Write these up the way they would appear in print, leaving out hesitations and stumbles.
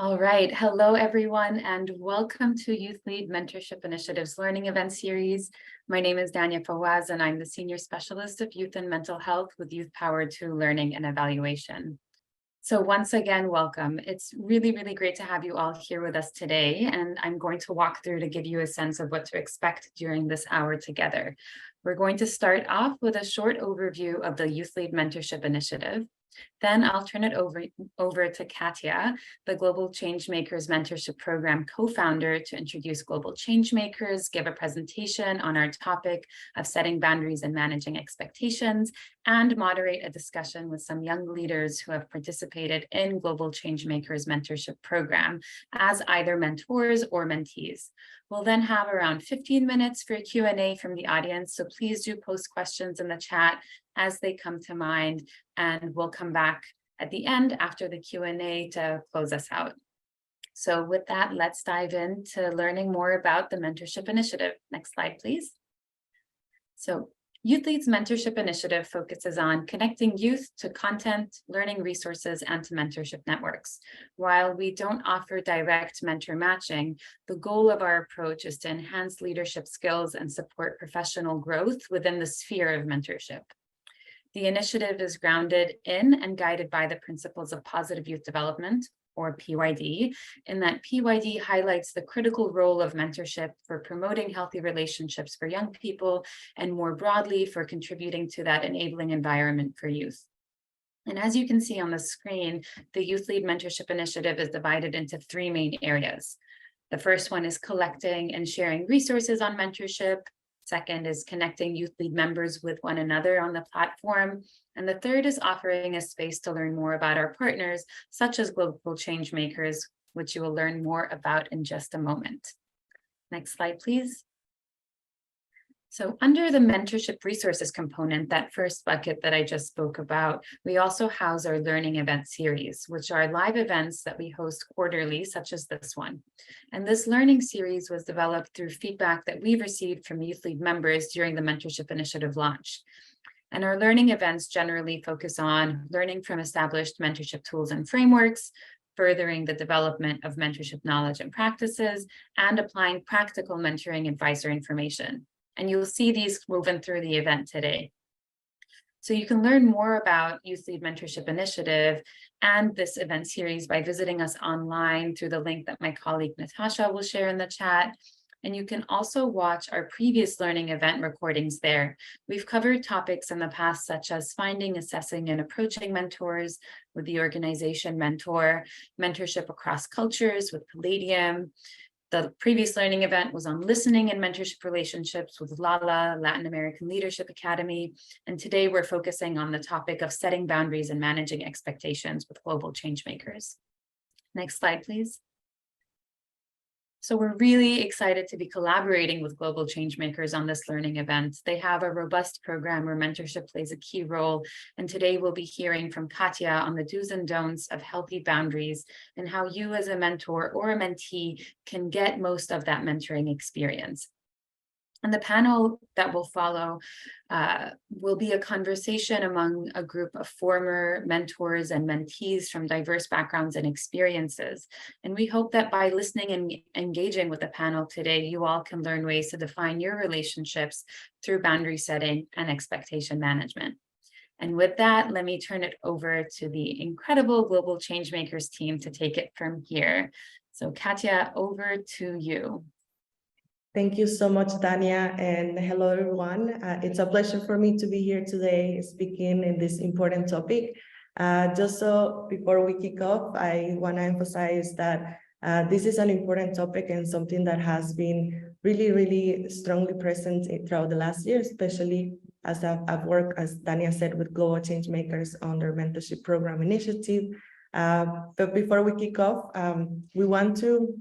All right. Hello, everyone, and welcome to YouthLead Mentorship Initiative's Learning Event Series. My name is Dania Fawaz, and I'm the Senior Specialist of Youth and Mental Health with Youth Powered to Learning and Evaluation. So once again, welcome. It's really, really great to have you all here with us today, and I'm going to walk through to give you a sense of what to expect during this hour together. We're going to start off with a short overview of the YouthLead Mentorship Initiative. Then I'll turn it over to Katya, the Global Changemakers Mentorship Program co-founder, to introduce Global Changemakers, give a presentation on our topic of setting boundaries and managing expectations, and moderate a discussion with some young leaders who have participated in Global Changemakers Mentorship Program as either mentors or mentees. We'll then have around 15 minutes for a Q&A from the audience, so please do post questions in the chat as they come to mind, and we'll come back at the end after the Q&A to close us out. So with that, let's dive into learning more about the Mentorship Initiative. Next slide, please. So YouthLead's Mentorship Initiative focuses on connecting youth to content, learning resources, and to mentorship networks. While we don't offer direct mentor matching, the goal of our approach is to enhance leadership skills and support professional growth within the sphere of mentorship. The initiative is grounded in and guided by the principles of positive youth development, or PYD, in that PYD highlights the critical role of mentorship for promoting healthy relationships for young people and more broadly for contributing to that enabling environment for youth. And as you can see on the screen, the YouthLead Mentorship Initiative is divided into three main areas. The first one is collecting and sharing resources on mentorship. Second is connecting YouthLead members with one another on the platform. And the third is offering a space to learn more about our partners, such as Global Changemakers, which you will learn more about in just a moment. Next slide, please. So under the mentorship resources component, that first bucket that I just spoke about, we also house our learning event series, which are live events that we host quarterly, such as this one. And this learning series was developed through feedback that we received from YouthLead members during the Mentorship Initiative launch. And our learning events generally focus on learning from established mentorship tools and frameworks, furthering the development of mentorship knowledge and practices, and applying practical mentoring advice or information. And you'll see these woven through the event today. So you can learn more about YouthLead Mentorship Initiative and this event series by visiting us online through the link that my colleague Natasha will share in the chat. And you can also watch our previous learning event recordings there. We've covered topics in the past, such as finding, assessing, and approaching mentors with the organization Mentor, mentorship across cultures with Palladium. The previous learning event was on listening and mentorship relationships with LALA, Latin American Leadership Academy. And today we're focusing on the topic of setting boundaries and managing expectations with Global Changemakers. Next slide, please. So we're really excited to be collaborating with Global Changemakers on this learning event. They have a robust program where mentorship plays a key role. And today we'll be hearing from Katya on the do's and don'ts of healthy boundaries and how you as a mentor or a mentee can get most of that mentoring experience. And the panel that will follow will be a conversation among a group of former mentors and mentees from diverse backgrounds and experiences. And we hope that by listening and engaging with the panel today, you all can learn ways to define your relationships through boundary setting and expectation management. And with that, let me turn it over to the incredible Global Changemakers team to take it from here. So Katya, over to you. Thank you so much, Dania, and hello, everyone. It's a pleasure for me to be here today speaking in this important topic. Just so before we kick off, I want to emphasize that this is an important topic and something that has been really, really strongly present throughout the last year, especially as I've worked, as Dania said, with Global Changemakers on their mentorship program initiative. But before we kick off, we want to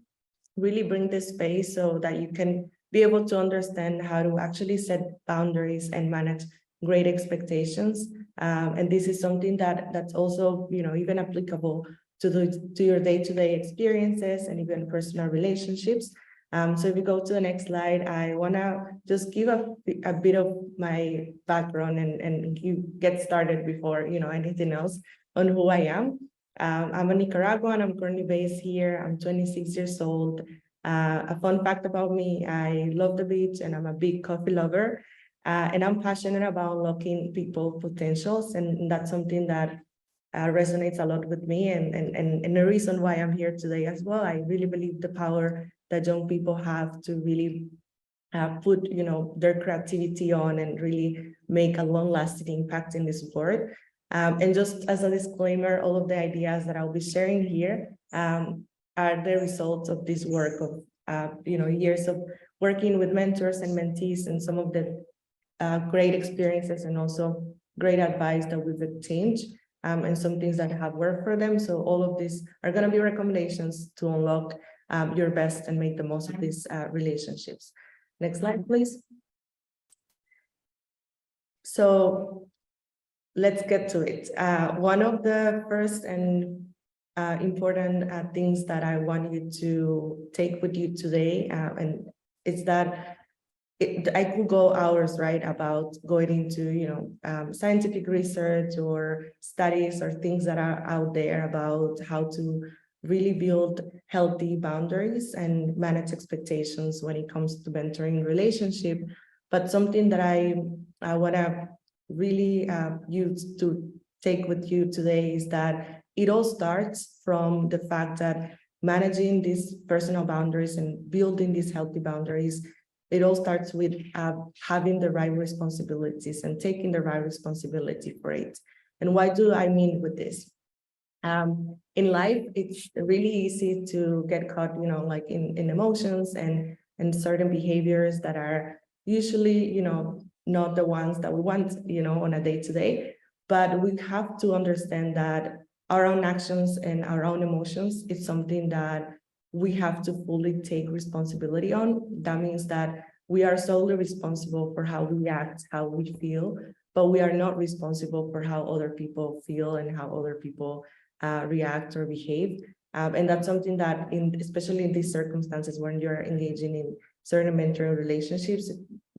really bring this space so that you can be able to understand how to actually set boundaries and manage great expectations. And this is something that's also, even applicable to your day-to-day experiences and even personal relationships. So if you go to the next slide, I want to just give a bit of my background and you get started before anything else on who I am. I'm a Nicaraguan. I'm currently based here. I'm 26 years old. A fun fact about me, I love the beach and I'm a big coffee lover. And I'm passionate about unlocking people's potentials. And that's something that resonates a lot with me and the reason why I'm here today as well. I really believe the power that young people have to really put their creativity on and really make a long-lasting impact in this world. And just as a disclaimer, all of the ideas that I'll be sharing here are the results of this work of years of working with mentors and mentees and some of the great experiences and also great advice that we've obtained and some things that have worked for them. So all of these are going to be recommendations to unlock your best and make the most of these relationships. Next slide, please. So let's get to it. One of the first and important things that I want you to take with you today, and it's that I could go hours, right, about going into, scientific research or studies or things that are out there about how to really build healthy boundaries and manage expectations when it comes to mentoring relationship. But something that I want to really use to take with you today is that it all starts from the fact that managing these personal boundaries and building these healthy boundaries, it all starts with having the right responsibilities and taking the right responsibility for it. And why do I mean with this? In life, it's really easy to get caught, like in emotions and certain behaviors that are usually, not the ones that we want, on a day-to-day. But we have to understand that our own actions and our own emotions is something that we have to fully take responsibility on. That means that we are solely responsible for how we act, how we feel, but we are not responsible for how other people feel and how other people react or behave. And that's something that, especially in these circumstances when you're engaging in certain mentoring relationships,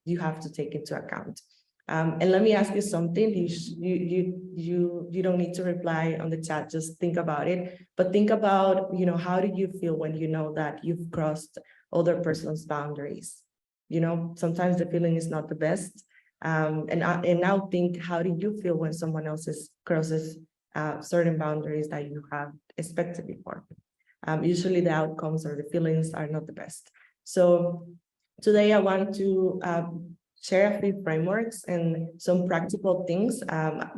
you have to take into account. And let me ask you something. You don't need to reply on the chat. Just think about it. But think about, how do you feel when you know that you've crossed other person's boundaries? Sometimes the feeling is not the best. And now think, how do you feel when someone else crosses certain boundaries that you have expected before? Usually the outcomes or the feelings are not the best. So today I want to share a few frameworks and some practical things,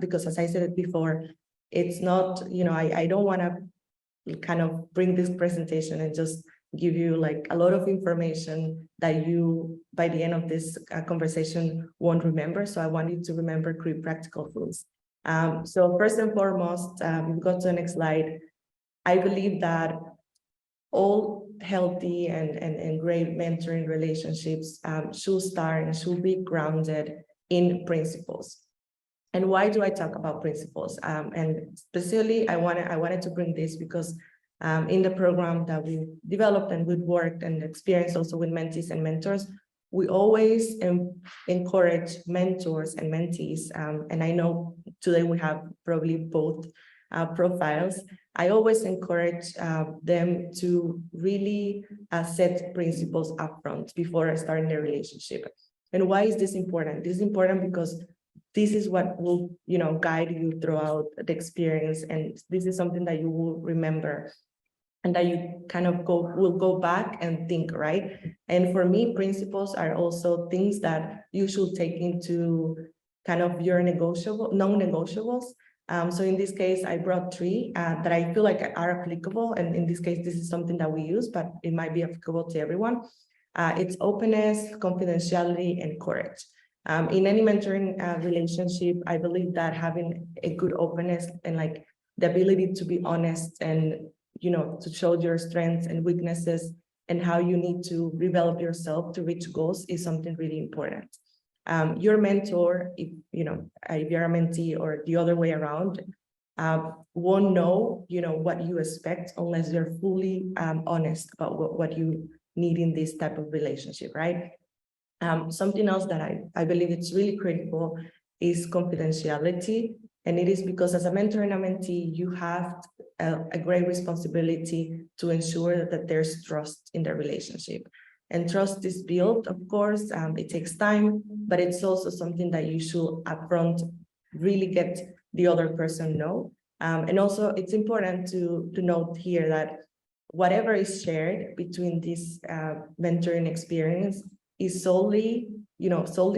because as I said it before, it's not, I don't want to kind of bring this presentation and just give you like a lot of information that you, by the end of this conversation, won't remember. So I want you to remember 3 practical things. So first and foremost, we go to the next slide. I believe that all healthy and great mentoring relationships should start and should be grounded in principles. And why do I talk about principles? And specifically, I wanted to bring this because in the program that we developed and we've worked and experienced also with mentees and mentors, we always encourage mentors and mentees. And I know today we have probably both profiles. I always encourage them to really set principles upfront before starting their relationship. And why is this important? This is important because this is what will, guide you throughout the experience, and this is something that you will remember and that you kind of will go back and think, right? And for me, principles are also things that you should take into kind of your non-negotiables. So in this case, I brought 3 that I feel like are applicable. And in this case, this is something that we use, but it might be applicable to everyone. It's openness, confidentiality, and courage. In any mentoring relationship, I believe that having a good openness and like the ability to be honest and, to show your strengths and weaknesses and how you need to develop yourself to reach goals is something really important. Your mentor, if you're a mentee or the other way around, won't know, what you expect unless you're fully honest about what you need in this type of relationship, right? Something else that I believe it's really critical is confidentiality. And it is because as a mentor and a mentee, you have a great responsibility to ensure that there's trust in the relationship. And trust is built, of course, it takes time, but it's also something that you should upfront really get the other person know. And also it's important to note here that whatever is shared between this mentoring experience is solely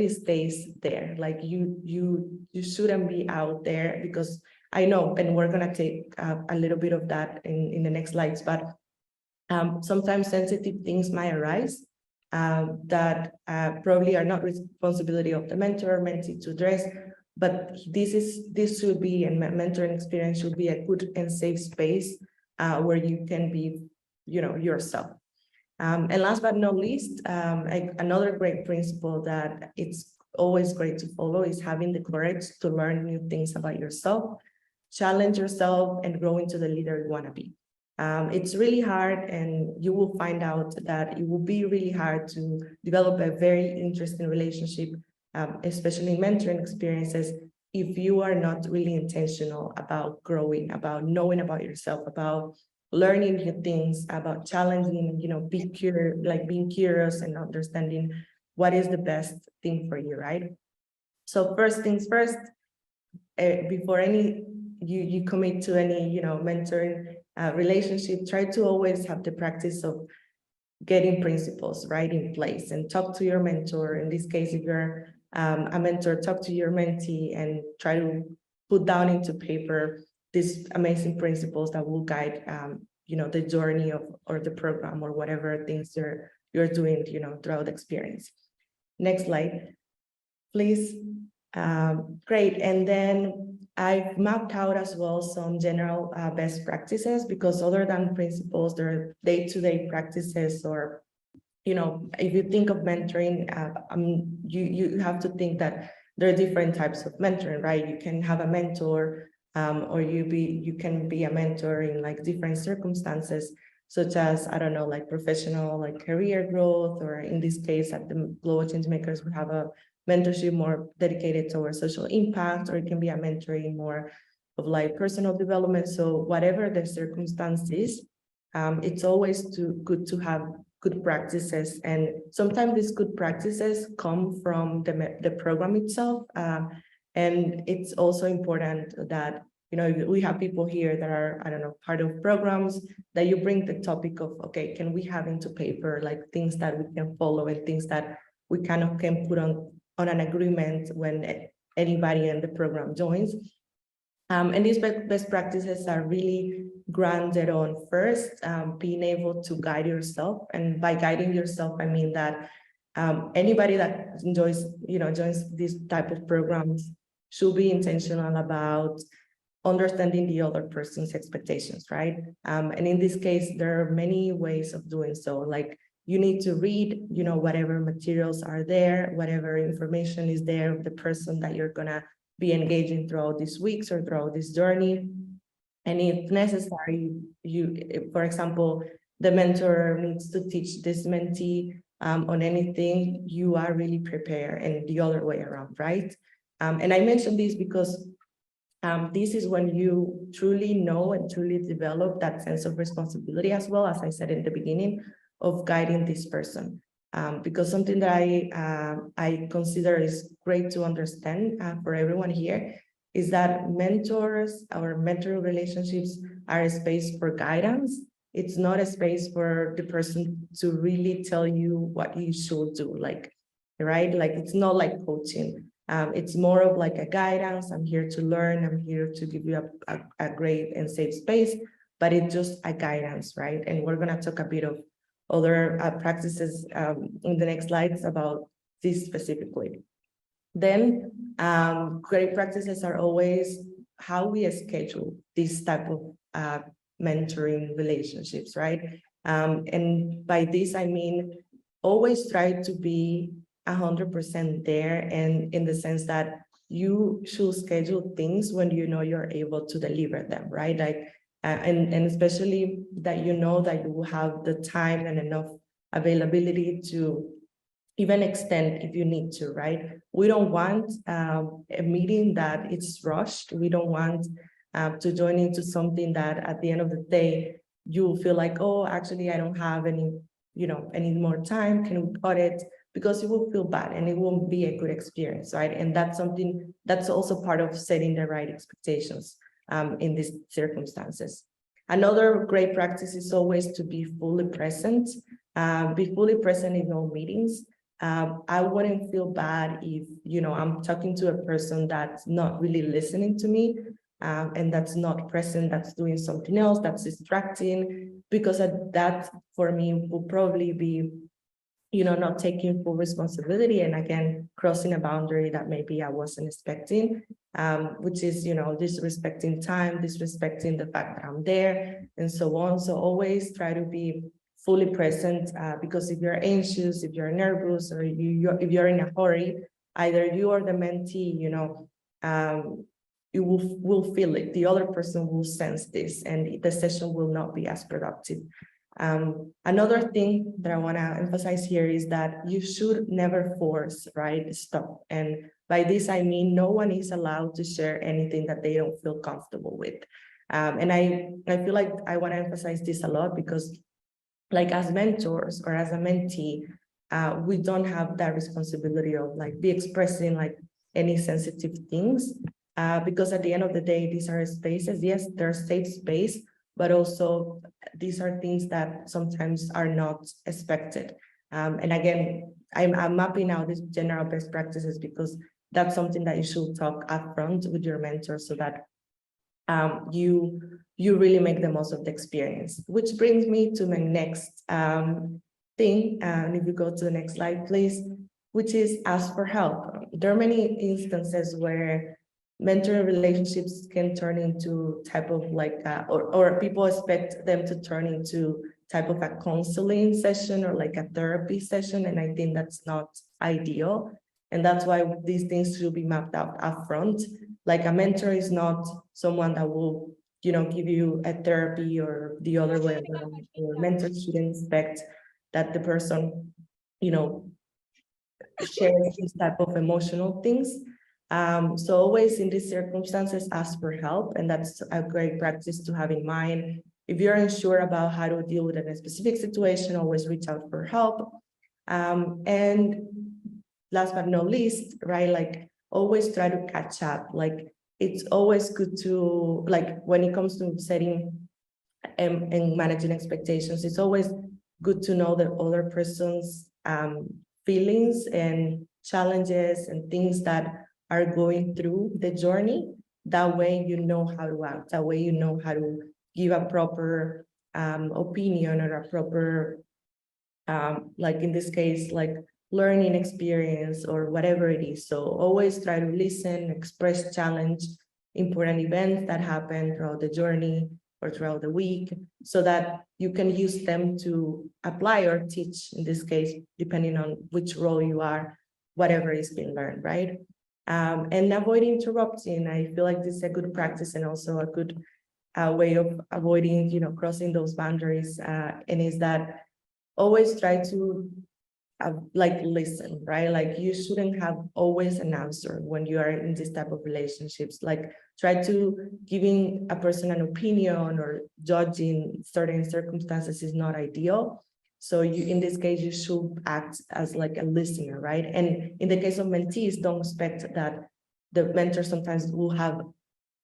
stays there. Like you shouldn't be out there, because I know, and we're gonna take a little bit of that in the next slides, but sometimes sensitive things might arise that probably are not responsibility of the mentor or mentee to address, but this should be, and mentoring experience should be a good and safe space where you can be, yourself. And last but not least, another great principle that it's always great to follow is having the courage to learn new things about yourself, challenge yourself, and grow into the leader you want to be. It's really hard, and you will find out that it will be really hard to develop a very interesting relationship, especially in mentoring experiences, if you are not really intentional about growing, about knowing about yourself, about learning new things, about challenging, being curious and understanding what is the best thing for you, right? So first things first, before you commit to any, mentoring relationship, try to always have the practice of getting principles right in place and talk to your mentor. In this case, if you're a mentor, talk to your mentee and try to put down into paper these amazing principles that will guide the journey of or the program or whatever things you're doing throughout the experience. Next slide, please. Great. And then I've mapped out as well some general best practices, because other than principles, there are day-to-day practices, or if you think of mentoring, you have to think that there are different types of mentoring, right? You can have a mentor, or you can be a mentor in like different circumstances, such as, I don't know, like professional, like career growth, or in this case at the Global Changemakers, we have a mentorship more dedicated towards social impact, or it can be a mentoring more of like personal development. So whatever the circumstance is, it's always good to have good practices, and sometimes these good practices come from the program itself. And it's also important that we have people here that are, I don't know, part of programs, that you bring the topic of, okay, can we have into paper like things that we can follow and things that we kind of can put on an agreement when anybody in the program joins. And these best practices are really grounded on first being able to guide yourself. And by guiding yourself, I mean that anybody that joins this type of programs should be intentional about understanding the other person's expectations, right? And in this case, there are many ways of doing so. Like, you need to read, whatever materials are there, whatever information is there of the person that you're gonna be engaging throughout these weeks or throughout this journey. And if necessary, for example, the mentor needs to teach this mentee on anything, you are really prepared, and the other way around, right? And I mentioned this because this is when you truly know and truly develop that sense of responsibility, as well, as I said in the beginning, of guiding this person. Because something that I consider is great to understand for everyone here is that mentors or mentor relationships are a space for guidance. It's not a space for the person to really tell you what you should do, right? Like, it's not like coaching. It's more of like a guidance. I'm here to learn. I'm here to give you a great and safe space, but it's just a guidance, right? And we're gonna talk a bit of other practices in the next slides about this specifically. Then great practices are always how we schedule this type of mentoring relationships, right? And by this, I mean, always try to be 100% there, and in the sense that you should schedule things when you're able to deliver them, right? Like, and especially that that you will have the time and enough availability to even extend if you need to, right? We don't want a meeting that it's rushed. We don't want to join into something that at the end of the day, you feel like, oh, actually, I don't have any, any more time. Can we cut it? Because you will feel bad and it won't be a good experience, right? And that's something that's also part of setting the right expectations in these circumstances. Another great practice is always to be fully present. Be fully present in all meetings. I wouldn't feel bad if, I'm talking to a person that's not really listening to me, and that's not present, that's doing something else, that's distracting, because that for me will probably be, not taking full responsibility, and again, crossing a boundary that maybe I wasn't expecting, which is, disrespecting time, disrespecting the fact that I'm there, and so on. So always try to be fully present, because if you're anxious, if you're nervous, or if you're in a hurry, either you or the mentee, you will feel it. The other person will sense this, and the session will not be as productive. Another thing that I want to emphasize here is that you should never force, right? Stop. And by this, I mean, no one is allowed to share anything that they don't feel comfortable with. And I feel like I want to emphasize this a lot because, like, as mentors or as a mentee, we don't have that responsibility of be expressing any sensitive things, because at the end of the day, these are spaces. Yes, they're safe space, but also these are things that sometimes are not expected. And again, I'm mapping out these general best practices because that's something that you should talk upfront with your mentor so that you really make the most of the experience. Which brings me to my next thing. And if you go to the next slide, please, which is ask for help. There are many instances where mentoring relationships can turn into type of or people expect them to turn into type of a counseling session or a therapy session, and I think that's not ideal. And that's why these things should be mapped out upfront. Like, a mentor is not someone that will, give you a therapy or the other way around. Your mentor shouldn't expect that the person, shares this type of emotional things. So always in these circumstances, ask for help, and that's a great practice to have in mind. If you're unsure about how to deal with a specific situation, always reach out for help. And last but not least, right, always try to catch up. It's always good to, when it comes to setting and managing expectations, it's always good to know the other person's feelings and challenges and things that are going through the journey. That way you know how to act. That way you know how to give a proper opinion or a proper, in this case, learning experience or whatever it is. So always try to listen, express challenge, important events that happen throughout the journey or throughout the week, so that you can use them to apply or teach, in this case, depending on which role you are, whatever is being learned, right? And avoid interrupting. I feel like this is a good practice and also a good way of avoiding, crossing those boundaries. And is that always try to listen, right? You shouldn't have always an answer when you are in this type of relationships. Try to giving a person an opinion or judging certain circumstances is not ideal. So in this case, you should act as a listener, right? And in the case of mentees, don't expect that the mentor sometimes will have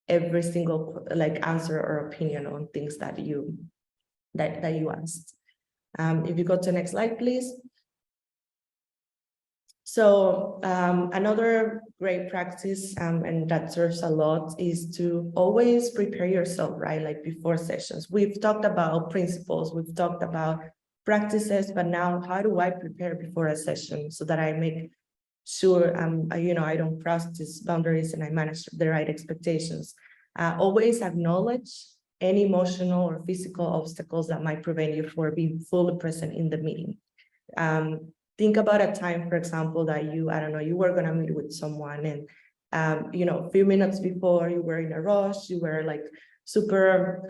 every single answer or opinion on things that you asked. If you go to the next slide, please. So another great practice, and that serves a lot, is to always prepare yourself, right? Before sessions. We've talked about principles, we've talked about practices, but now how do I prepare before a session so that I make sure I don't cross these boundaries and I manage the right expectations. Always acknowledge any emotional or physical obstacles that might prevent you from being fully present in the meeting. Think about a time, for example, that you were going to meet with someone, and a few minutes before you were in a rush, you were super,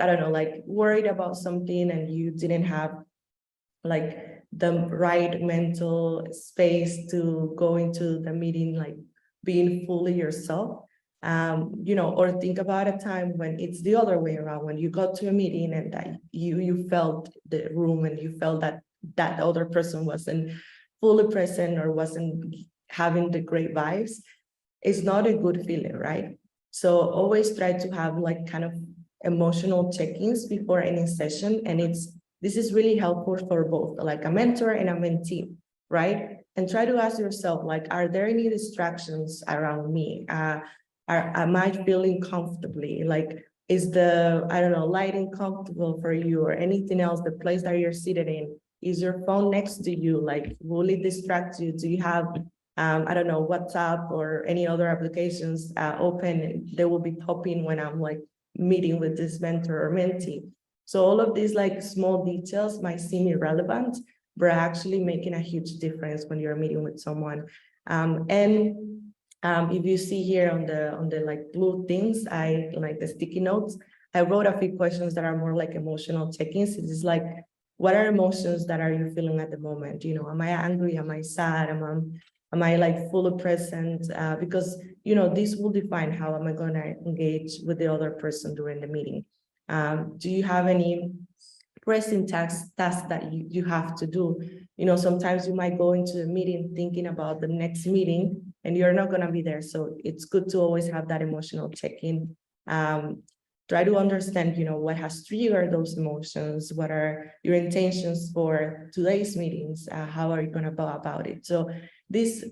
worried about something, and you didn't have the right mental space to go into the meeting, like being fully yourself. Or think about a time when it's the other way around, when you got to a meeting and that you felt the room and you felt that that other person wasn't fully present or wasn't having the great vibes. It's not a good feeling, right? So always try to have like kind of emotional check-ins before any session. And this is really helpful for both like a mentor and a mentee, right? And try to ask yourself, like, are there any distractions around me? Am I feeling comfortably? Like, is the, I don't know, lighting comfortable for you or anything else, the place that you're seated in? Is your phone next to you? Like, will it distract you? Do you have I don't know, WhatsApp or any other applications open? They will be popping when I'm like meeting with this mentor or mentee. So all of these like small details might seem irrelevant, but are actually making a huge difference when you're meeting with someone. If you see here on the like blue things, I like the sticky notes, I wrote a few questions that are more like emotional check-ins. It is like, what are emotions that are you feeling at the moment? Am I angry? Am I sad? Am I like fully present? Because, this will define how am I going to engage with the other person during the meeting. Do you have any pressing tasks that you have to do? Sometimes you might go into a meeting thinking about the next meeting and you're not going to be there. So it's good to always have that emotional check-in. Try to understand, what has triggered those emotions, what are your intentions for today's meetings, how are you going to go about it? So these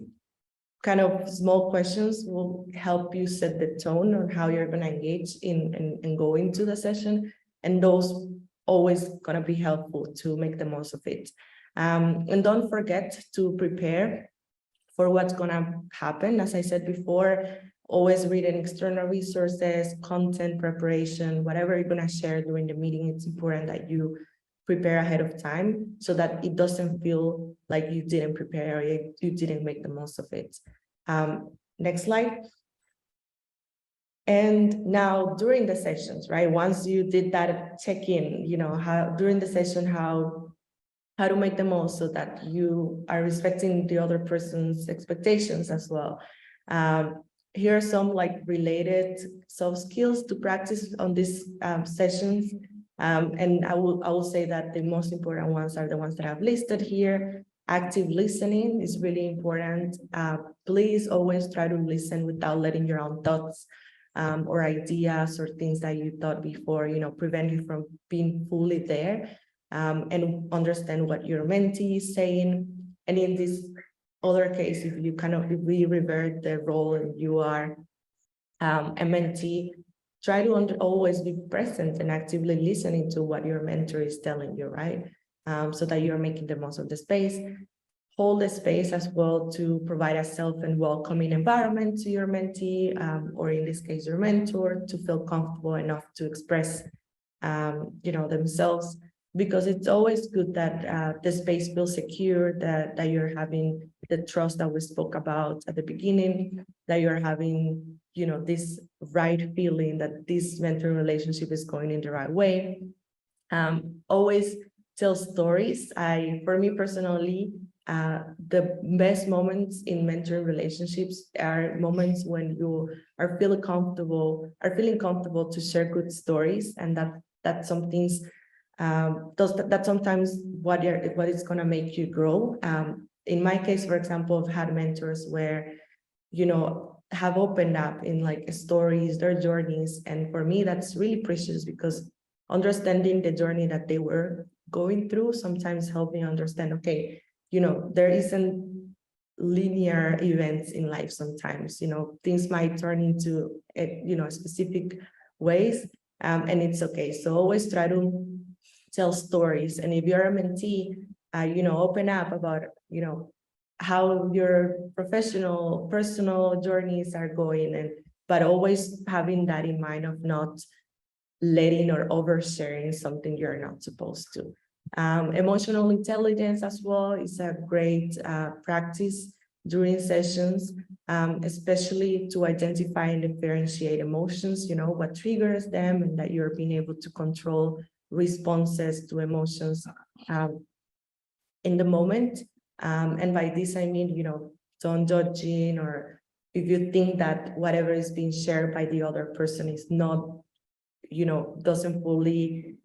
kind of small questions will help you set the tone on how you're going to engage in go into the session, and those always going to be helpful to make the most of it. And don't forget to prepare for what's going to happen. As I said before, always reading external resources, content preparation, whatever you're going to share during the meeting. It's important that you prepare ahead of time so that it doesn't feel like you didn't prepare or you didn't make the most of it. Next slide. And now during the sessions, right? Once you did that check-in, how during the session, how to make the most so that you are respecting the other person's expectations as well. Here are some like related soft skills to practice on these sessions. And I will say that the most important ones are the ones that I've listed here. Active listening is really important. Please always try to listen without letting your own thoughts or ideas or things that you thought before, prevent you from being fully there. And understand what your mentee is saying. And in this other case, if we revert the role and you are a mentee, try to always be present and actively listening to what your mentor is telling you, right? So that you're making the most of the space. Hold the space as well to provide a safe and welcoming environment to your mentee, or in this case, your mentor, to feel comfortable enough to express themselves, because it's always good that the space feels secure, that you're having the trust that we spoke about at the beginning, that you're having, this right feeling that this mentoring relationship is going in the right way. Always tell stories. For me personally, the best moments in mentoring relationships are moments when you are feeling comfortable to share good stories, and that's some things that sometimes what is going to make you grow. In my case, for example, I've had mentors where have opened up in like stories, their journeys, and for me that's really precious, because understanding the journey that they were going through sometimes help me understand, okay, there isn't linear events in life. Sometimes things might turn into specific ways, and it's okay. So always try to tell stories. And if you're a mentee, open up about how your professional personal journeys are going, but always having that in mind of not letting or oversharing something you're not supposed to. Emotional intelligence as well is a great practice during sessions, especially to identify and differentiate emotions, what triggers them, and that you're being able to control responses to emotions. in the moment. And by this, I mean, don't judging, or if you think that whatever is being shared by the other person is not, doesn't fully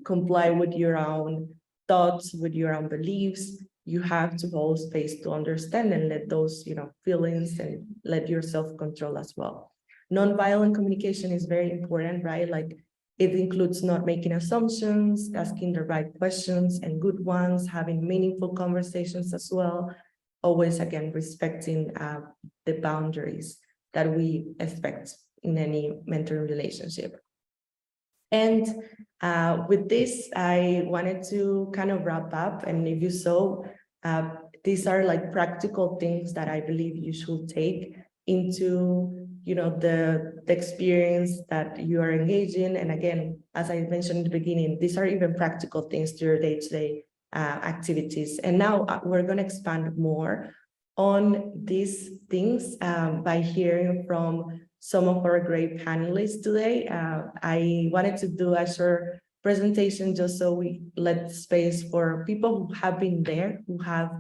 comply with your own thoughts, with your own beliefs, you have to hold space to understand and let those, feelings, and let yourself control as well. Nonviolent communication is very important, right? Like, it includes not making assumptions, asking the right questions and good ones, having meaningful conversations as well. Always, again, respecting the boundaries that we expect in any mentoring relationship. And with this, I wanted to kind of wrap up. And if you saw, these are like practical things that I believe you should take into, the experience that you are engaging. And again, as I mentioned in the beginning, these are even practical things to your day-to-day activities. And now we're going to expand more on these things by hearing from some of our great panelists today. I wanted to do a short presentation just so we let space for people who have been there, who have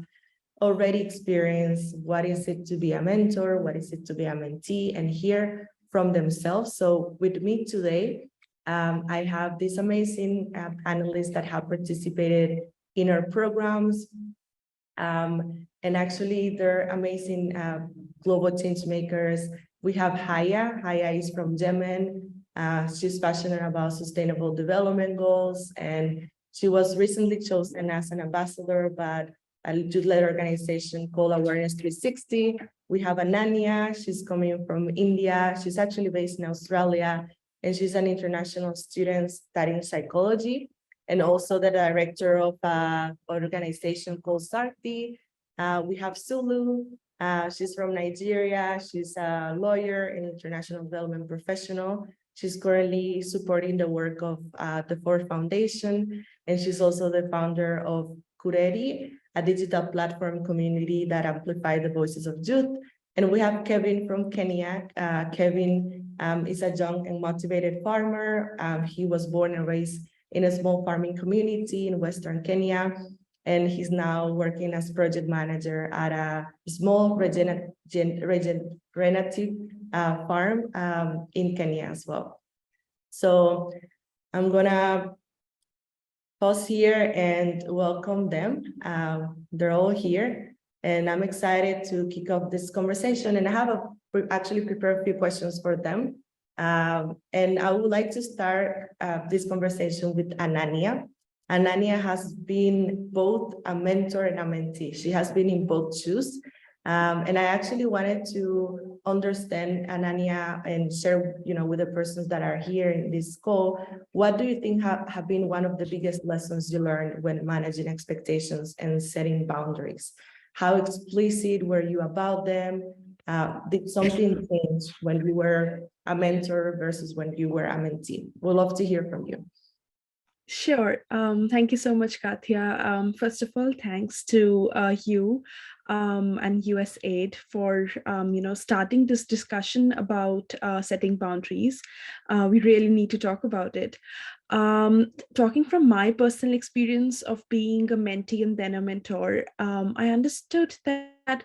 already experienced what is it to be a mentor, what is it to be a mentee, and hear from themselves. So with me today, I have these amazing panelists that have participated in our programs. And actually, they're amazing global change makers. We have Haya. Haya is from Yemen. She's passionate about sustainable development goals, and she was recently chosen as an ambassador by a youth-led organization called Awareness 360. We have Ananya. She's coming from India. She's actually based in Australia, and she's an international student studying psychology, and also the director of an organization called Sarti. We have Sulu. She's from Nigeria. She's a lawyer and international development professional. She's currently supporting the work of the Ford Foundation, and she's also the founder of Kureri, a digital platform community that amplifies the voices of youth. And we have Kevin from Kenya. Kevin is a young and motivated farmer. He was born and raised in a small farming community in Western Kenya. And he's now working as project manager at a small regenerative farm in Kenya as well. So I'm gonna pause here and welcome them. They're all here, and I'm excited to kick off this conversation. And I have actually prepared a few questions for them. And I would like to start this conversation with Ananya. Ananya has been both a mentor and a mentee. She has been in both shoes. And I actually wanted to understand, Ananya, and share, with the persons that are here in this call, what do you think have been one of the biggest lessons you learned when managing expectations and setting boundaries? How explicit were you about them? Did something change when you were a mentor versus when you were a mentee? We'd love to hear from you. Sure. Thank you so much, Katia. First of all, thanks to you and USAID for starting this discussion about setting boundaries. We really need to talk about it. Talking from my personal experience of being a mentee and then a mentor, I understood that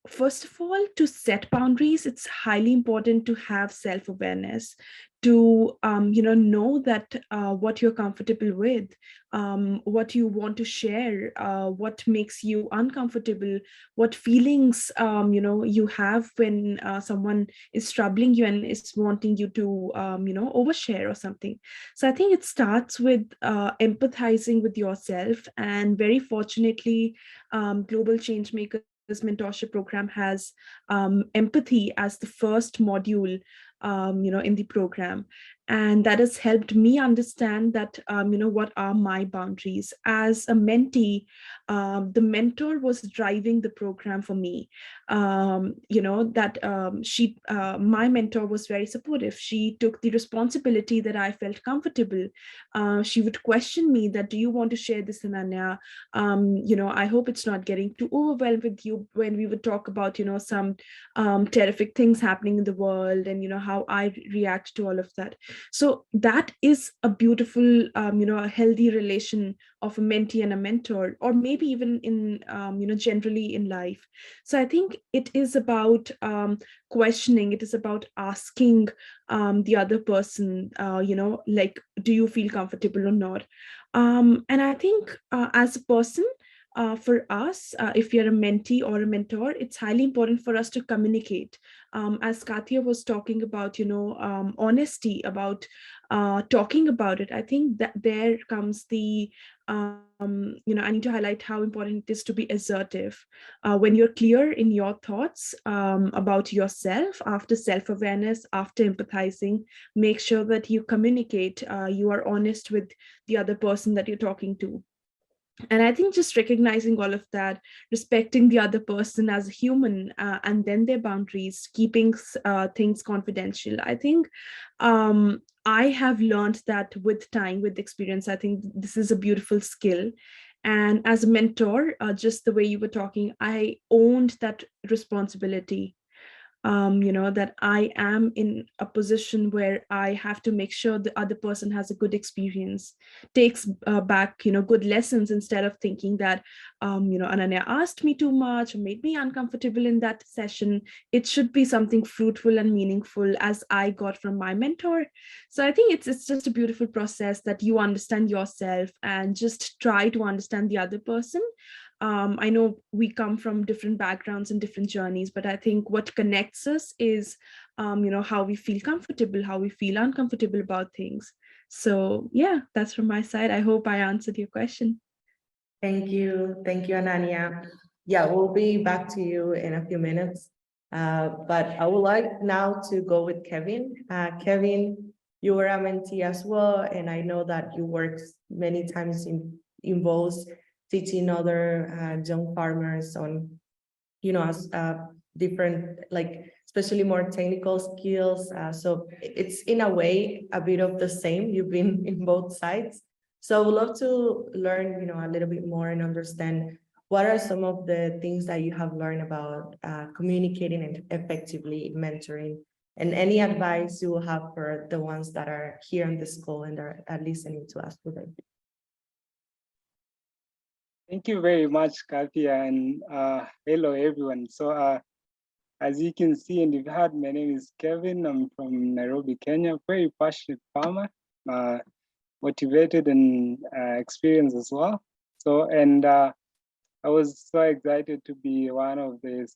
first of all, to set boundaries, it's highly important to have self-awareness, to know that what you're comfortable with, what you want to share, what makes you uncomfortable, what feelings you have when someone is troubling you and is wanting you to overshare or something. So I think it starts with empathizing with yourself, and very fortunately, Global Changemakers mentorship program has empathy as the first module in the program, and that has helped me understand that what are my boundaries as a mentee. The mentor was driving the program for me. My mentor was very supportive. She took the responsibility that I felt comfortable. She would question me that, do you want to share this, Ananya? I hope it's not getting too overwhelmed with you, when we would talk about some terrific things happening in the world, and how I react to all of that. So that is a beautiful, a healthy relation of a mentee and a mentor, or maybe even in, generally in life. So I think it is about questioning, it is about asking the other person, like, do you feel comfortable or not? And I think as a person, for us, if you're a mentee or a mentor, it's highly important for us to communicate. As Katia was talking about, honesty, about talking about it. I think that there comes the, I need to highlight how important it is to be assertive. When you're clear in your thoughts about yourself, after self-awareness, after empathizing, make sure that you communicate, you are honest with the other person that you're talking to. And I think just recognizing all of that, respecting the other person as a human, and then their boundaries, keeping things confidential. I think I have learned that with time, with experience. I think this is a beautiful skill. And as a mentor, just the way you were talking, I owned that responsibility. That I am in a position where I have to make sure the other person has a good experience, takes back, good lessons, instead of thinking that, Ananya asked me too much or made me uncomfortable in that session. It should be something fruitful and meaningful, as I got from my mentor. So I think it's just a beautiful process that you understand yourself and just try to understand the other person. I know we come from different backgrounds and different journeys, but I think what connects us is, how we feel comfortable, how we feel uncomfortable about things. So yeah, that's from my side. I hope I answered your question. Thank you. Thank you, Ananya. Yeah, we'll be back to you in a few minutes. But I would like now to go with Kevin. Kevin, you were a mentee as well, and I know that you worked many times involved teaching other young farmers on, as different, like especially more technical skills. So it's in a way a bit of the same. You've been in both sides. So I would love to learn, a little bit more and understand what are some of the things that you have learned about communicating and effectively mentoring, and any advice you will have for the ones that are here on this call and are listening to us today. Thank you very much, Katia, and hello, everyone. So as you can see and you've heard, my name is Kevin. I'm from Nairobi, Kenya. Very passionate farmer, motivated and experienced as well. So, and I was so excited to be one of the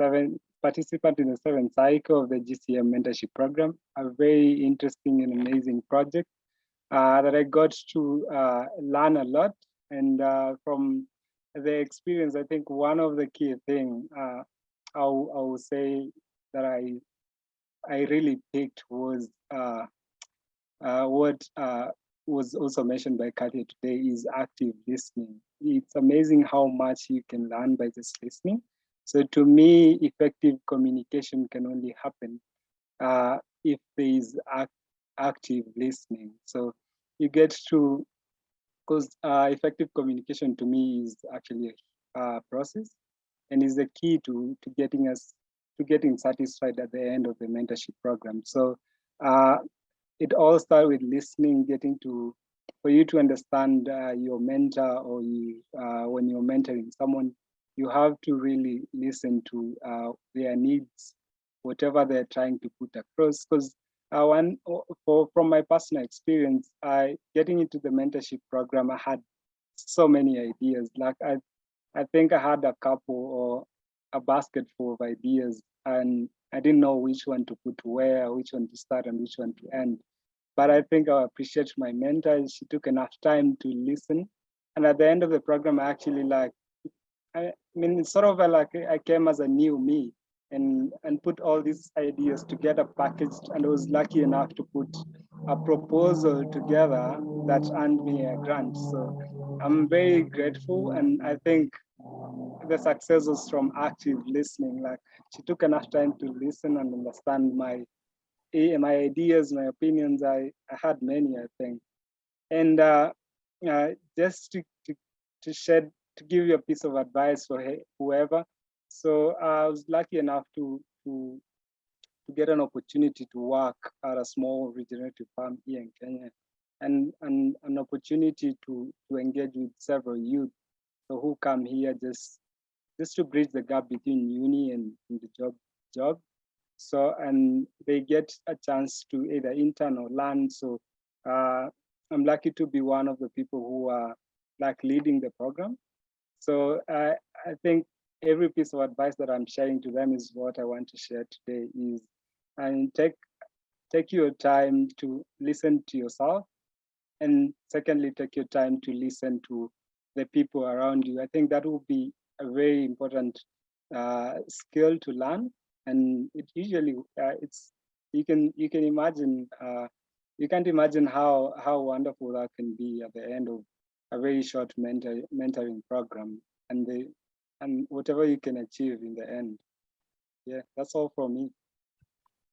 7 participants in the 7th cycle of the GCM mentorship program, a very interesting and amazing project that I got to learn a lot. And from the experience, I think one of the key things I will say that I really picked was what was also mentioned by Katia today, is active listening. It's amazing how much you can learn by just listening. So to me, effective communication can only happen if there is active listening. So you get to, because effective communication to me is actually a process, and is the key to getting satisfied at the end of the mentorship program. So it all starts with listening, for you to understand your mentor, or when you're mentoring someone, you have to really listen to their needs, whatever they're trying to put across. Because from my personal experience, getting into the mentorship program, I had so many ideas. Like I think I had a couple or a basket full of ideas, and I didn't know which one to put where, which one to start and which one to end. But I think I appreciate my mentor. She took enough time to listen. And at the end of the program, I actually it's sort of like I came as a new me and put all these ideas together, packaged, and I was lucky enough to put a proposal together that earned me a grant. So I'm very grateful, and I think the success was from active listening. Like, she took enough time to listen and understand my ideas, my opinions. I had many, I think. And just to give you a piece of advice for whoever. So I was lucky enough to get an opportunity to work at a small regenerative farm here in Kenya, and an opportunity to engage with several youth who come here just to bridge the gap between uni and the job. So, and they get a chance to either intern or learn. So I'm lucky to be one of the people who are like leading the program. So I think every piece of advice that I'm sharing to them is what I want to share today is, and take your time to listen to yourself. And secondly, take your time to listen to the people around you. I think that will be a very important skill to learn. And it usually you can imagine you can't imagine how wonderful that can be at the end of a very short mentoring program, and whatever you can achieve in the end. Yeah, that's all from me.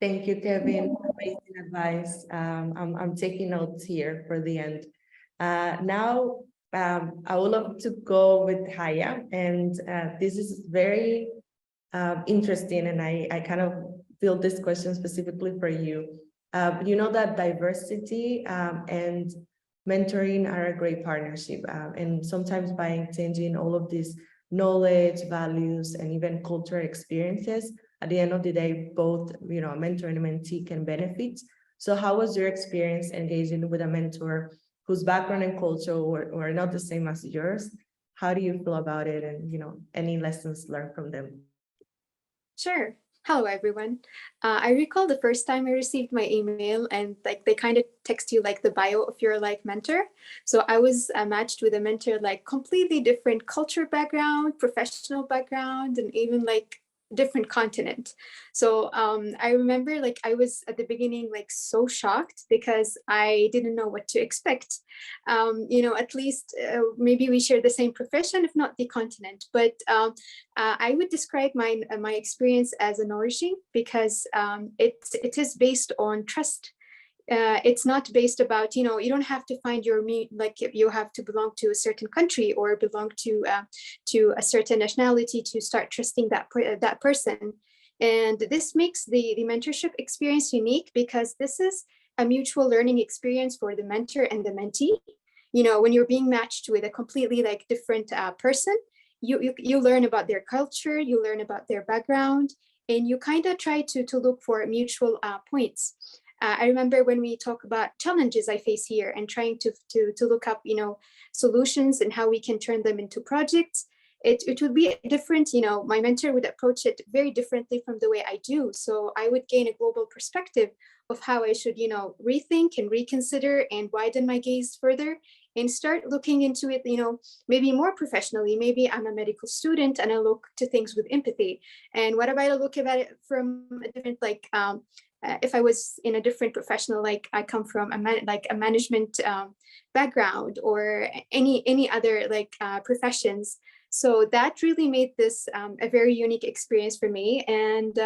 Thank you, Kevin. Amazing advice. I'm taking notes here for the end. Now, I would love to go with Haya, and this is very interesting, and I kind of feel this question specifically for you. You know that diversity and mentoring are a great partnership, and sometimes by exchanging all of these knowledge, values, and even cultural experiences, at the end of the day, both a mentor and a mentee can benefit. So how was your experience engaging with a mentor whose background and culture were not the same as yours? How do you feel about it, and any lessons learned from them? Sure. Hello, everyone. I recall the first time I received my email, and like they kind of text you like the bio of your like mentor. So I was matched with a mentor like completely different culture background, professional background, and even like different continent. So I remember like I was at the beginning like so shocked because I didn't know what to expect. At least maybe we share the same profession, if not the continent. But I would describe my experience as nourishing because it is based on trust. It's not based about, you don't have to find your meat, like you have to belong to a certain country or belong to a certain nationality to start trusting that person. And this makes the mentorship experience unique because this is a mutual learning experience for the mentor and the mentee. When you're being matched with a completely like different person, you learn about their culture, you learn about their background, and you kind of try to look for mutual points. I remember when we talk about challenges I face here and trying to look up, solutions and how we can turn them into projects. It would be different, my mentor would approach it very differently from the way I do. So I would gain a global perspective of how I should, rethink and reconsider and widen my gaze further and start looking into it, maybe more professionally. Maybe I'm a medical student and I look to things with empathy. And what about I look at it from a different, like, if I was in a different professional, like I come from a management background or any other like professions. So that really made this a very unique experience for me. And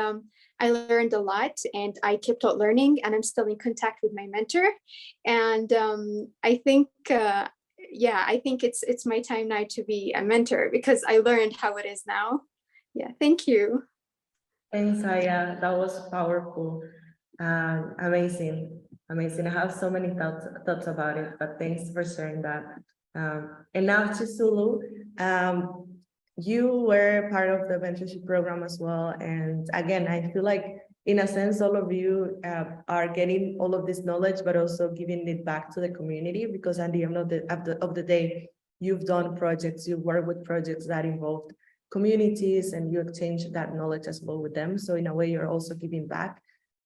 I learned a lot and I kept on learning, and I'm still in contact with my mentor. And I think, I think it's my time now to be a mentor because I learned how it is now. Yeah, thank you. Thanks, Aya. That was powerful. Amazing. I have so many thoughts about it, but thanks for sharing that. And now to Sulu. You were part of the mentorship program as well. And again, I feel like in a sense, all of you are getting all of this knowledge, but also giving it back to the community, because at the end of the day, you've done projects, you've worked with projects that involved communities, and you exchange that knowledge as well with them. So in a way, you're also giving back.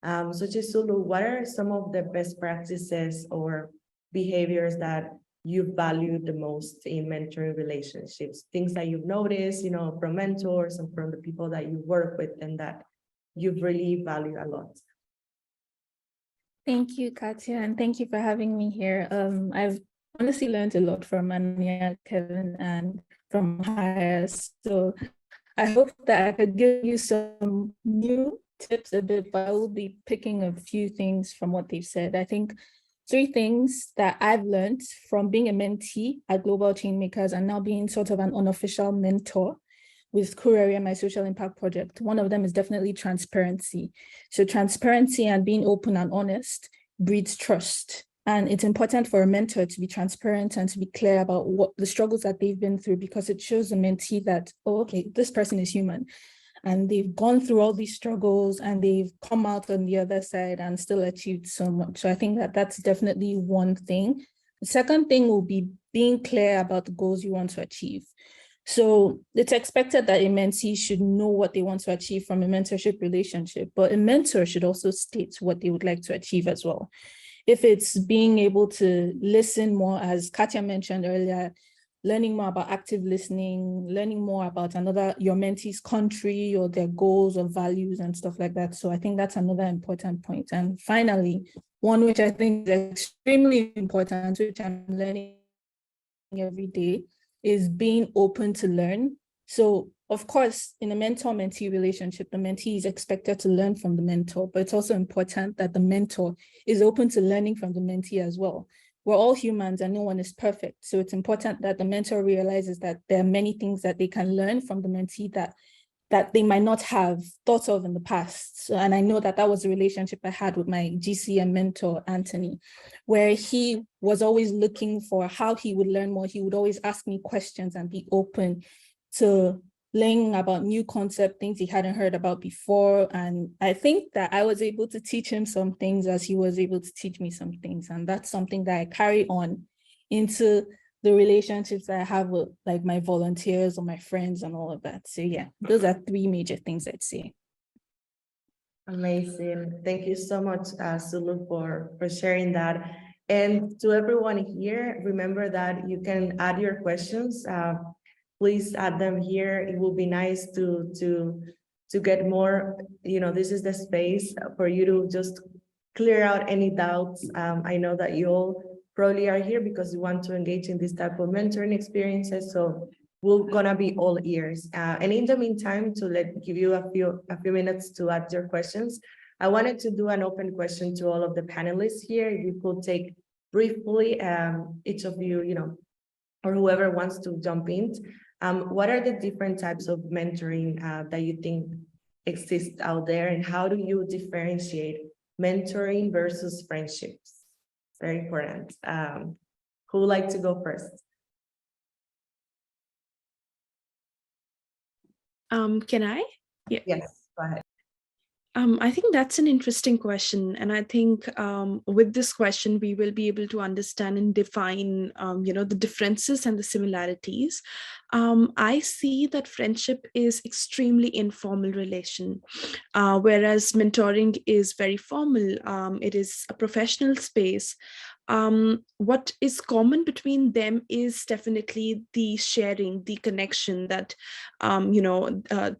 So Chisulu, what are some of the best practices or behaviors that you value the most in mentoring relationships? Things that you've noticed, from mentors and from the people that you work with, and that you really value a lot. Thank you, Katya, and thank you for having me here. I've honestly learned a lot from Anya, Kevin, and from Haya. So I hope that I could give you some new tips a bit, but I will be picking a few things from what they've said. I think 3 things that I've learned from being a mentee at Global Changemakers and now being sort of an unofficial mentor with Courier, my social impact project. One of them is definitely transparency. So transparency and being open and honest breeds trust. And it's important for a mentor to be transparent and to be clear about what the struggles that they've been through, because it shows the mentee that, oh, okay, this person is human and they've gone through all these struggles and they've come out on the other side and still achieved so much. So I think that that's definitely one thing. The second thing will be being clear about the goals you want to achieve. So it's expected that a mentee should know what they want to achieve from a mentorship relationship, but a mentor should also state what they would like to achieve as well. If it's being able to listen more, as Katya mentioned earlier, learning more about active listening, learning more about your mentee's country or their goals or values and stuff like that. So I think that's another important point. And finally, one which I think is extremely important, which I'm learning every day, is being open to learn. So of course, in a mentor-mentee relationship, the mentee is expected to learn from the mentor, but it's also important that the mentor is open to learning from the mentee as well. We're all humans and no one is perfect. So it's important that the mentor realizes that there are many things that they can learn from the mentee that they might not have thought of in the past. So, and I know that that was a relationship I had with my GCM mentor, Anthony, where he was always looking for how he would learn more. He would always ask me questions and be open to learning about new concepts, things he hadn't heard about before. And I think that I was able to teach him some things as he was able to teach me some things. And that's something that I carry on into the relationships that I have with like my volunteers or my friends and all of that. So yeah, those are three major things I'd say. Amazing. Thank you so much, Sulu, for sharing that. And to everyone here, remember that you can add your questions. Please add them here. It will be nice to get more, this is the space for you to just clear out any doubts. I know that you all probably are here because you want to engage in this type of mentoring experiences. So we're gonna be all ears. And in the meantime, to give you a few minutes to add your questions, I wanted to do an open question to all of the panelists here. If you could take briefly, each of you, or whoever wants to jump in, what are the different types of mentoring that you think exist out there, and how do you differentiate mentoring versus friendships? Very important. Who would like to go first? Can I? Yeah. Yes, go ahead. I think that's an interesting question. And I think with this question, we will be able to understand and define, the differences and the similarities. I see that friendship is extremely informal relation, whereas mentoring is very formal. It is a professional space. What is common between them is definitely the sharing, the connection that,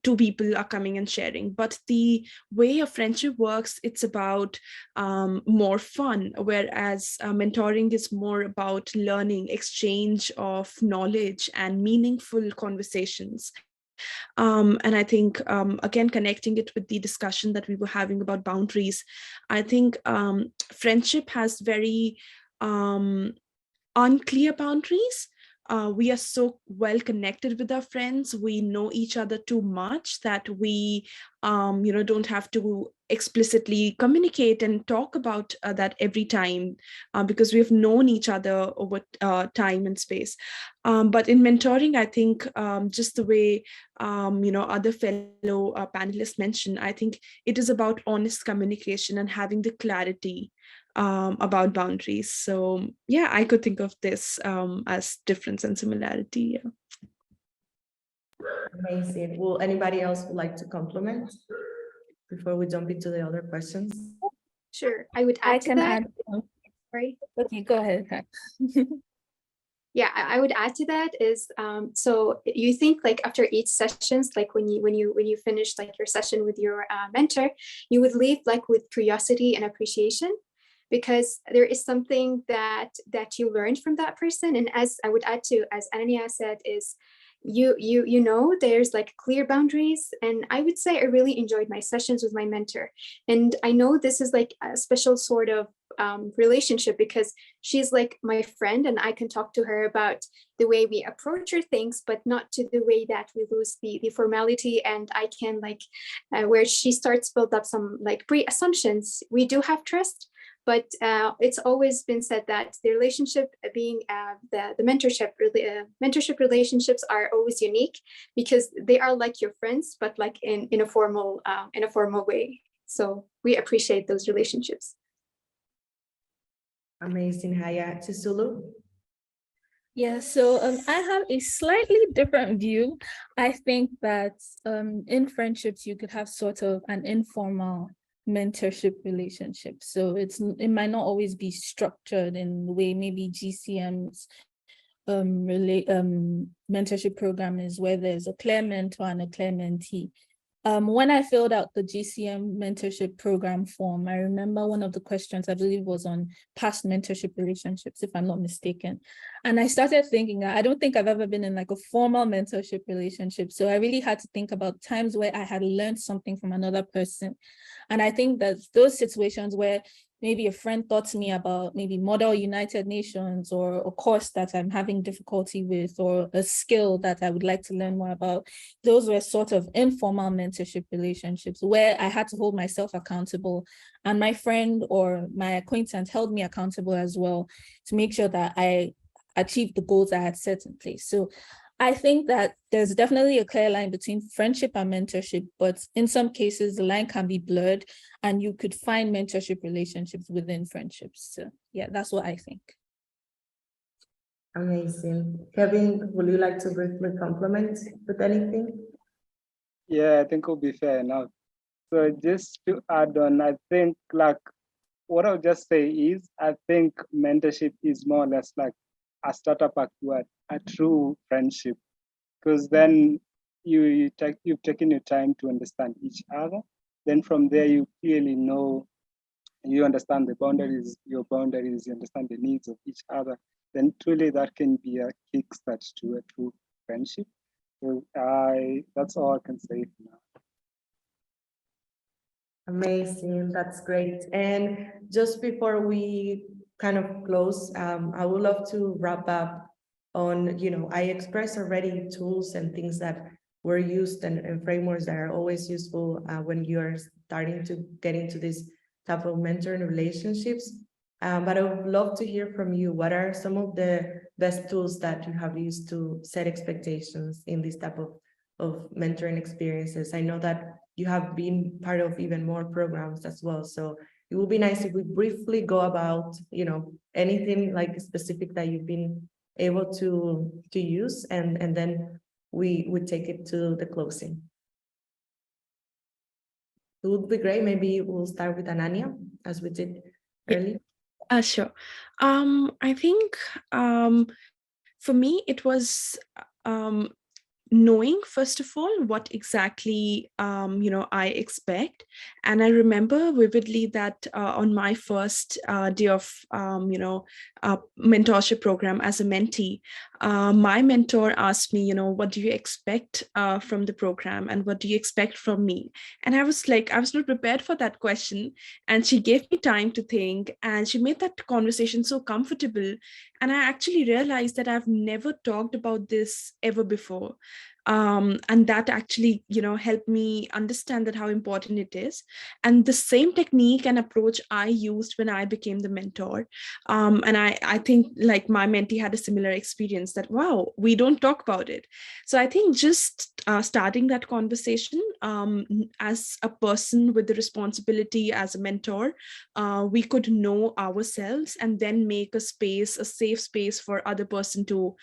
two people are coming and sharing. But the way a friendship works, it's about more fun, whereas mentoring is more about learning, exchange of knowledge and meaningful conversations. And I think, again, connecting it with the discussion that we were having about boundaries, I think friendship has very unclear boundaries. We are so well connected with our friends. We know each other too much that we, don't have to explicitly communicate and talk about that every time because we've known each other over time and space. But in mentoring, I think just the way, other fellow panelists mentioned, I think it is about honest communication and having the clarity about boundaries. So yeah, I could think of this as difference and similarity. Yeah. Amazing. Will anybody else would like to compliment before we jump into the other questions? Sure, I would add to that. Sorry. Okay, go ahead. Yeah, I would add to that is so you think like after each sessions, like when you finish like your session with your mentor, you would leave like with curiosity and appreciation, because there is something that you learned from that person. And as I would add to, as Ananya said, is there's like clear boundaries. And I would say I really enjoyed my sessions with my mentor. And I know this is like a special sort of relationship, because she's like my friend and I can talk to her about the way we approach her things, but not to the way that we lose the formality. And I can like where she starts build up some like pre-assumptions. We do have trust, but it's always been said that the relationship being the mentorship relationships are always unique, because they are like your friends, but like in a formal way. So we appreciate those relationships. Amazing, Haya. Sisulu? Yeah, so I have a slightly different view. I think that in friendships, you could have sort of an informal mentorship relationship. So it might not always be structured in the way maybe GCM's mentorship program is, where there's a clear mentor and a clear mentee. When I filled out the GCM mentorship program form, I remember one of the questions, I believe, was on past mentorship relationships, if I'm not mistaken. And I started thinking, I don't think I've ever been in like a formal mentorship relationship. So I really had to think about times where I had learned something from another person. And I think that those situations where maybe a friend taught me about maybe Model United Nations, or a course that I'm having difficulty with, or a skill that I would like to learn more about, those were sort of informal mentorship relationships where I had to hold myself accountable, and my friend or my acquaintance held me accountable as well to make sure that I achieved the goals I had set in place. So I think that there's definitely a clear line between friendship and mentorship, but in some cases, the line can be blurred and you could find mentorship relationships within friendships. So yeah, that's what I think. Amazing. Kevin, would you like to briefly compliment with anything? Yeah, I think it'll be fair enough. So just to add on, I think like what I'll just say is, I think mentorship is more or less like a startup toward a true friendship, because then you've taken your time to understand each other. Then from there, you clearly know, you understand the boundaries, your boundaries, you understand the needs of each other. Then truly that can be a kickstart to a true friendship. So that's all I can say for now. Amazing, that's great. And just before we kind of close, I would love to wrap up on, I expressed already tools and things that were used and frameworks that are always useful when you're starting to get into this type of mentoring relationships. But I would love to hear from you. What are some of the best tools that you have used to set expectations in this type of mentoring experiences? I know that you have been part of even more programs as well. So it would be nice if we briefly go about, anything like specific that you've been able to use, and then we would take it to the closing. It would be great. Maybe we'll start with Ananya, as we did earlier. Sure. I think for me, it was knowing, first of all, what exactly I expect. And I remember vividly that on my first day of mentorship program as a mentee, my mentor asked me, what do you expect from the program, and what do you expect from me? And I was like, I was not prepared for that question, and she gave me time to think, and she made that conversation so comfortable. And I actually realized that I've never talked about this ever before. And that actually, helped me understand that how important it is. And the same technique and approach I used when I became the mentor. And I think like my mentee had a similar experience that, wow, we don't talk about it. So I think just starting that conversation as a person with the responsibility as a mentor, we could know ourselves and then make a safe space for other person to,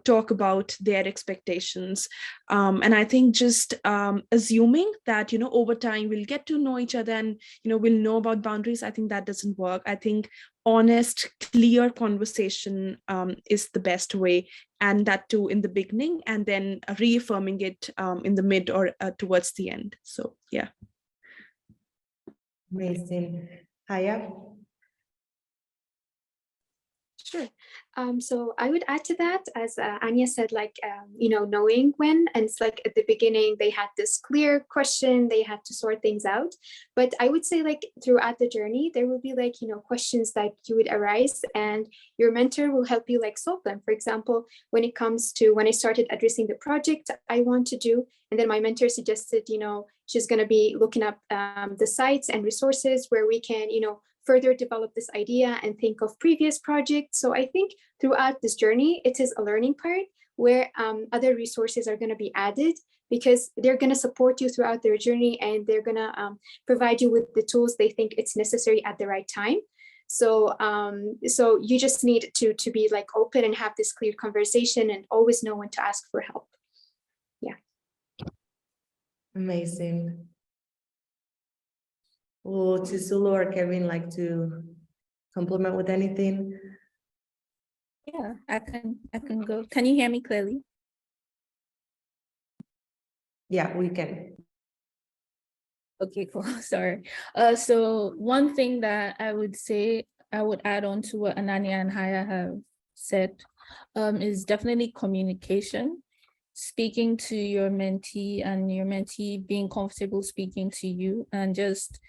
talk about their expectations. And I think just assuming that, over time we'll get to know each other and, we'll know about boundaries, I think that doesn't work. I think honest, clear conversation is the best way, and that too in the beginning, and then reaffirming it in the mid or towards the end. So, yeah. Amazing. Haya? Sure. So I would add to that, as Anya said, like, knowing when, and it's like at the beginning, they had this clear question, they had to sort things out. But I would say like throughout the journey, there will be like, questions that you would arise and your mentor will help you like solve them. For example, when it comes to when I started addressing the project I want to do, and then my mentor suggested, she's going to be looking up the sites and resources where we can, further develop this idea and think of previous projects. So I think throughout this journey, it is a learning part where other resources are going to be added because they're going to support you throughout their journey and they're going to provide you with the tools they think it's necessary at the right time. So so you just need to be like open and have this clear conversation and always know when to ask for help. Yeah. Amazing. Would Chisulu or Kevin like to complement with anything? Yeah, I can go. Can you hear me clearly? Yeah, we can. Okay, cool. Sorry. So one thing that I would say, I would add on to what Ananya and Haya have said, is definitely communication. Speaking to your mentee and your mentee being comfortable speaking to you, and just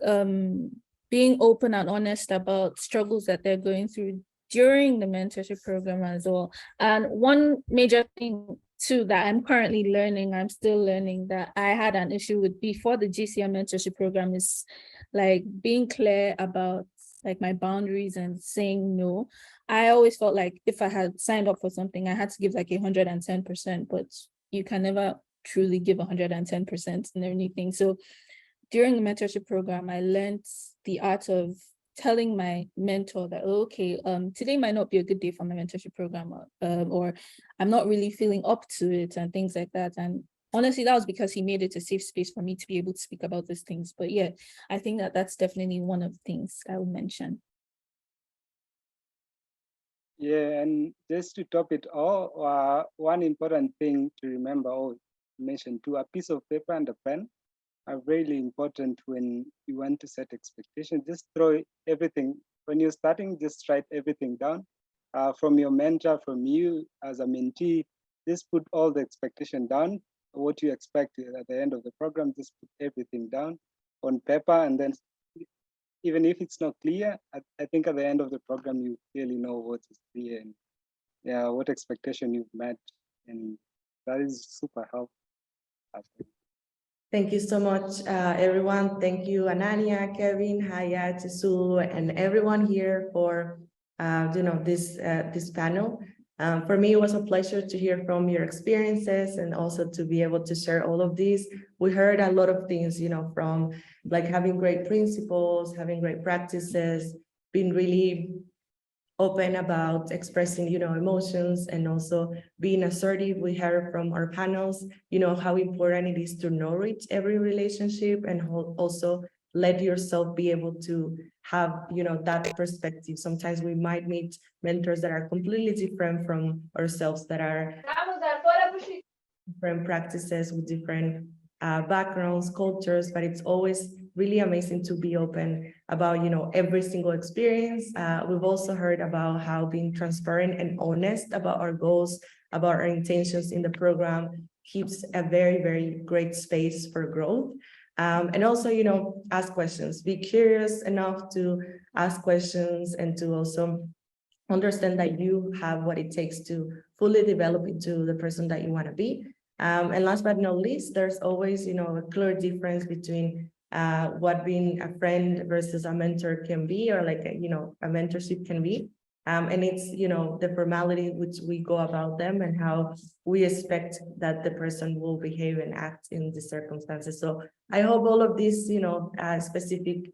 being open and honest about struggles that they're going through during the mentorship program as well. And one major thing too that I'm currently learning, I'm still learning, that I had an issue with before the GCM mentorship program, is like being clear about like my boundaries and saying no. I always felt like if I had signed up for something, I had to give like 110%, but you can never truly give 110% in anything. So during the mentorship program, I learned the art of telling my mentor that, okay, today might not be a good day for my mentorship program, or I'm not really feeling up to it and things like that. And honestly, that was because he made it a safe space for me to be able to speak about these things. But yeah, I think that that's definitely one of the things I would mention. Yeah, and just to top it all, one important thing to remember, or mention too, a piece of paper and a pen are really important when you want to set expectations. Just throw everything, when you're starting, just write everything down from your mentor, from you as a mentee. Just put all the expectation down, what you expect at the end of the program, just put everything down on paper. And then even if it's not clear, I think at the end of the program, you clearly know what is clear and yeah, what expectation you've met. And that is super helpful. Thank you so much, everyone. Thank you, Ananya, Kevin, Haya, Chisulu, and everyone here for this panel. For me, it was a pleasure to hear from your experiences and also to be able to share all of these. We heard a lot of things, from like having great principles, having great practices, being really open about expressing, emotions, and also being assertive. We heard from our panels, how important it is to nourish every relationship and also let yourself be able to have, that perspective. Sometimes we might meet mentors that are completely different from ourselves, that are different practices with different backgrounds, cultures, but it's always really amazing to be open about, every single experience. We've also heard about how being transparent and honest about our goals, about our intentions in the program keeps a very, very great space for growth. And also, ask questions, be curious enough to ask questions and to also understand that you have what it takes to fully develop into the person that you want to be. And last but not least, there's always, a clear difference between what being a friend versus a mentor can be, or like, a mentorship can be. And it's, the formality which we go about them and how we expect that the person will behave and act in the circumstances. So I hope all of these, specific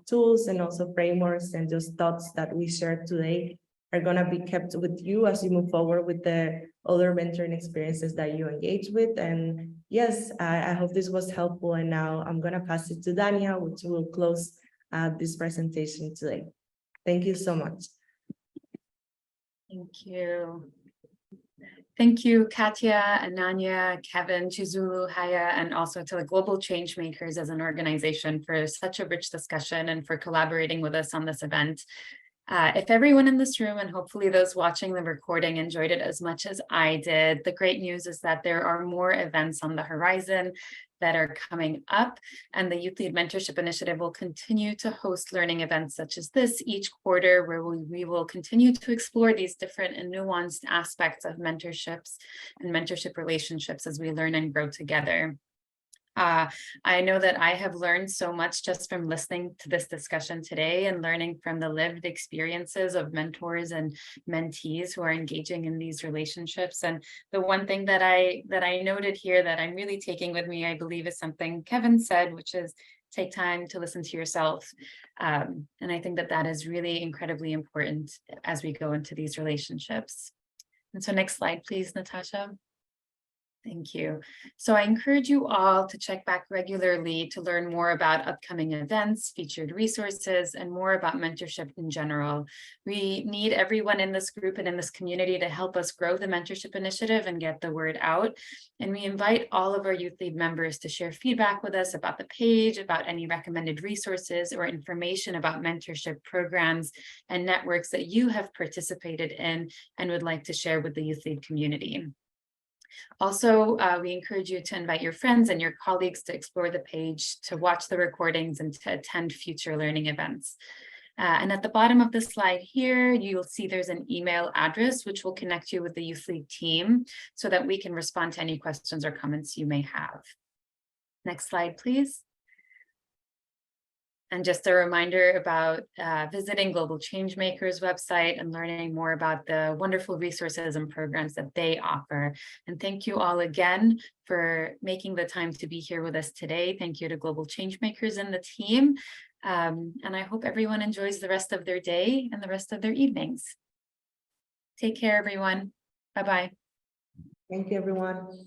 tools and also frameworks and just thoughts that we shared today are going to be kept with you as you move forward with the other mentoring experiences that you engage with. And yes, I hope this was helpful. And now I'm going to pass it to Dania, which will close this presentation today. Thank you so much. Thank you. Thank you, Katya, Ananya, Kevin, Chizulu, Haya, and also to the Global Changemakers as an organization for such a rich discussion and for collaborating with us on this event. If everyone in this room and hopefully those watching the recording enjoyed it as much as I did, the great news is that there are more events on the horizon that are coming up, and the YouthLead Mentorship Initiative will continue to host learning events such as this each quarter, where we will continue to explore these different and nuanced aspects of mentorships and mentorship relationships as we learn and grow together. I know that I have learned so much just from listening to this discussion today and learning from the lived experiences of mentors and mentees who are engaging in these relationships. And the one thing that I noted here that I'm really taking with me, I believe, is something Kevin said, which is take time to listen to yourself. And I think that that is really incredibly important as we go into these relationships. And so next slide, please, Natasha. Thank you. So I encourage you all to check back regularly to learn more about upcoming events, featured resources, and more about mentorship in general. We need everyone in this group and in this community to help us grow the mentorship initiative and get the word out. And we invite all of our YouthLead members to share feedback with us about the page, about any recommended resources or information about mentorship programs and networks that you have participated in and would like to share with the YouthLead community. Also, we encourage you to invite your friends and your colleagues to explore the page, to watch the recordings, and to attend future learning events. And at the bottom of the slide here, you'll see there's an email address which will connect you with the YouthLead team so that we can respond to any questions or comments you may have. Next slide, please. And just a reminder about visiting Global Changemakers website and learning more about the wonderful resources and programs that they offer. And thank you all again for making the time to be here with us today. Thank you to Global Changemakers and the team. And I hope everyone enjoys the rest of their day and the rest of their evenings. Take care, everyone. Bye-bye. Thank you, everyone.